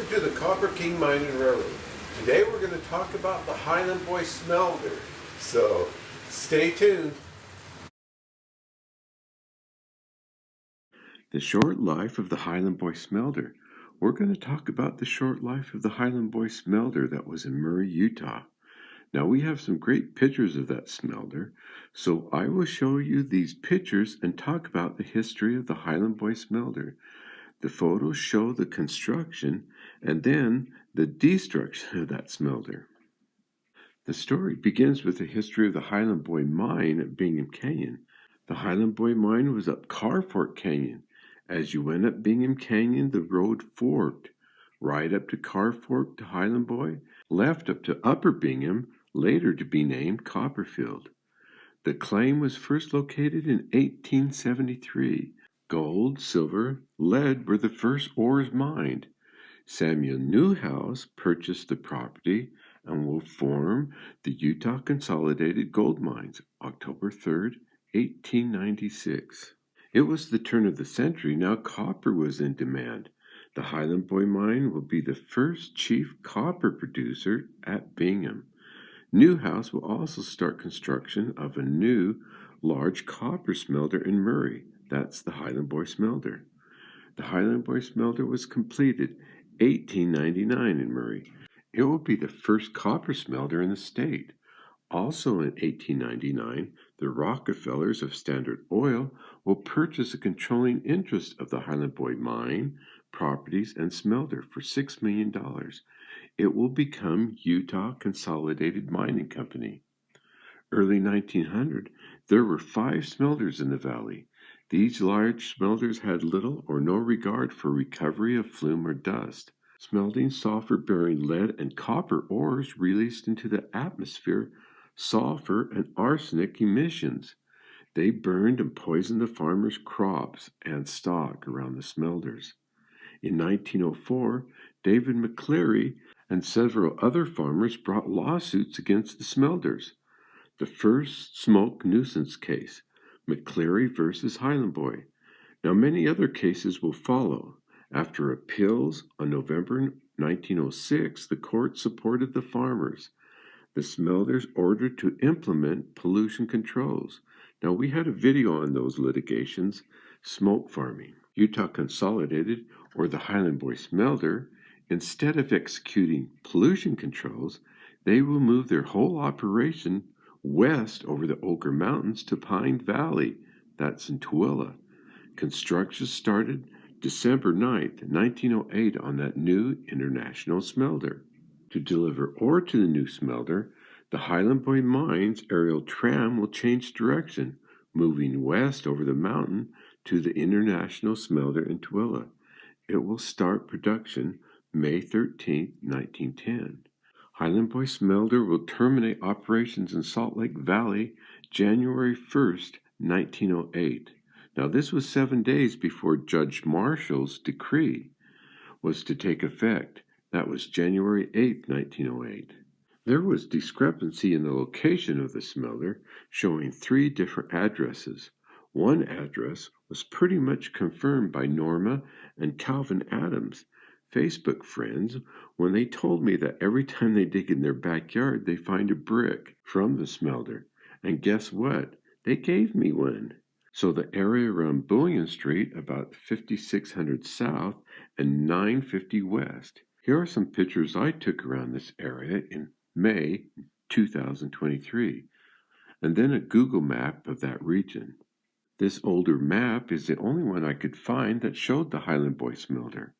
Welcome to the Copper King Mine and Railroad. Today we're going to talk about the Highland Boy Smelter. So stay tuned. The short life of the Highland Boy Smelter. We're going to talk about the short life of the Highland Boy Smelter that was in Murray, Utah. Now we have some great pictures of that smelter, so I will show you these pictures and talk about the history of the Highland Boy Smelter. The photos show the construction and then the destruction of that smelter. The story begins with the history of the Highland Boy Mine at Bingham Canyon. The Highland Boy Mine was up Carfork Canyon. As you went up Bingham Canyon, the road forked right up to Carfork to Highland Boy, left up to Upper Bingham, later to be named Copperfield. The claim was first located in 1873. Gold, silver, lead were the first ores mined. Samuel Newhouse purchased the property and will form the Utah Consolidated Gold Mines, October 3rd, 1896. It was the turn of the century. Now copper was in demand. The Highland Boy Mine will be the first chief copper producer at Bingham. Newhouse will also start construction of a new large copper smelter in Murray. That's the Highland Boy Smelter. The Highland Boy Smelter was completed 1899 in Murray. It will be the first copper smelter in the state. Also in 1899, the Rockefellers of Standard Oil will purchase a controlling interest of the Highland Boy Mine, properties, and smelter for $6 million. It will become Utah Consolidated Mining Company. Early 1900, there were 5 smelters in the valley. These large smelters had little or no regard for recovery of flume or dust. Smelting sulfur-bearing lead and copper ores released into the atmosphere sulfur and arsenic emissions. They burned and poisoned the farmers' crops and stock around the smelters. In 1904, David McCleary and several other farmers brought lawsuits against the smelters. The first smoke nuisance case, McCleary versus Highland Boy. Now many other cases will follow. After appeals on November 1906, the court supported the farmers. The smelters ordered to implement pollution controls. Now we had a video on those litigations, smoke farming. Utah Consolidated, or the Highland Boy Smelter, instead of executing pollution controls, they will move their whole operation west over the Ochre Mountains to Pine Valley. That's in Tooele. Construction started December 9th, 1908 on that new international smelter. To deliver ore to the new smelter, the Highland Boy Mines aerial tram will change direction, moving west over the mountain to the international smelter in Tooele. It will start production May 13, 1910. Highland Boy Smelter will terminate operations in Salt Lake Valley January 1st, 1908. Now this was 7 days before Judge Marshall's decree was to take effect. That was January 8, 1908. There was discrepancy in the location of the smelter, showing 3 different addresses. One address was pretty much confirmed by Norma and Calvin Adams, Facebook friends, when they told me that every time they dig in their backyard, they find a brick from the smelter. And guess what? They gave me one. So the area around Bullion Street, about 5600 South and 950 West. Here are some pictures I took around this area in May 2023, and then a Google map of that region. This older map is the only one I could find that showed the Highland Boy Smelter.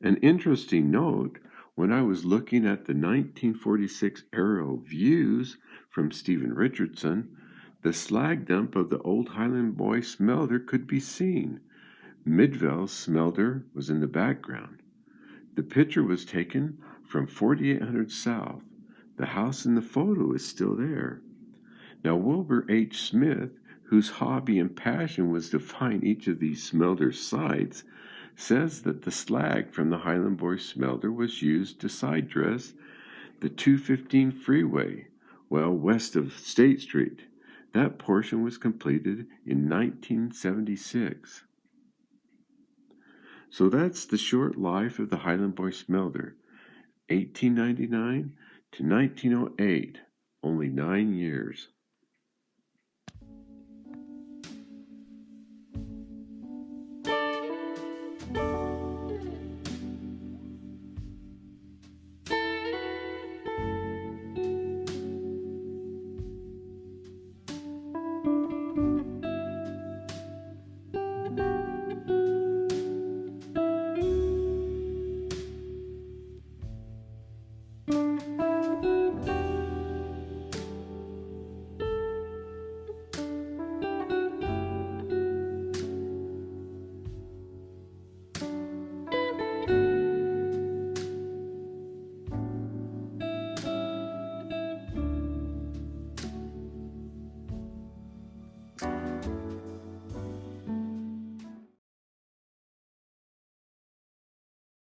An interesting note, when I was looking at the 1946 aerial views from Stephen Richardson, the slag dump of the old Highland Boy Smelter could be seen. Midvale's smelter was in the background. The picture was taken from 4800 South. The house in the photo is still there. Now Wilbur H. Smith, whose hobby and passion was to find each of these smelter sites, says that the slag from the Highland Boy Smelter was used to side dress the 215 freeway, west of State Street. That portion was completed in 1976. So that's the short life of the Highland Boy Smelter, 1899 to 1908, only 9 years.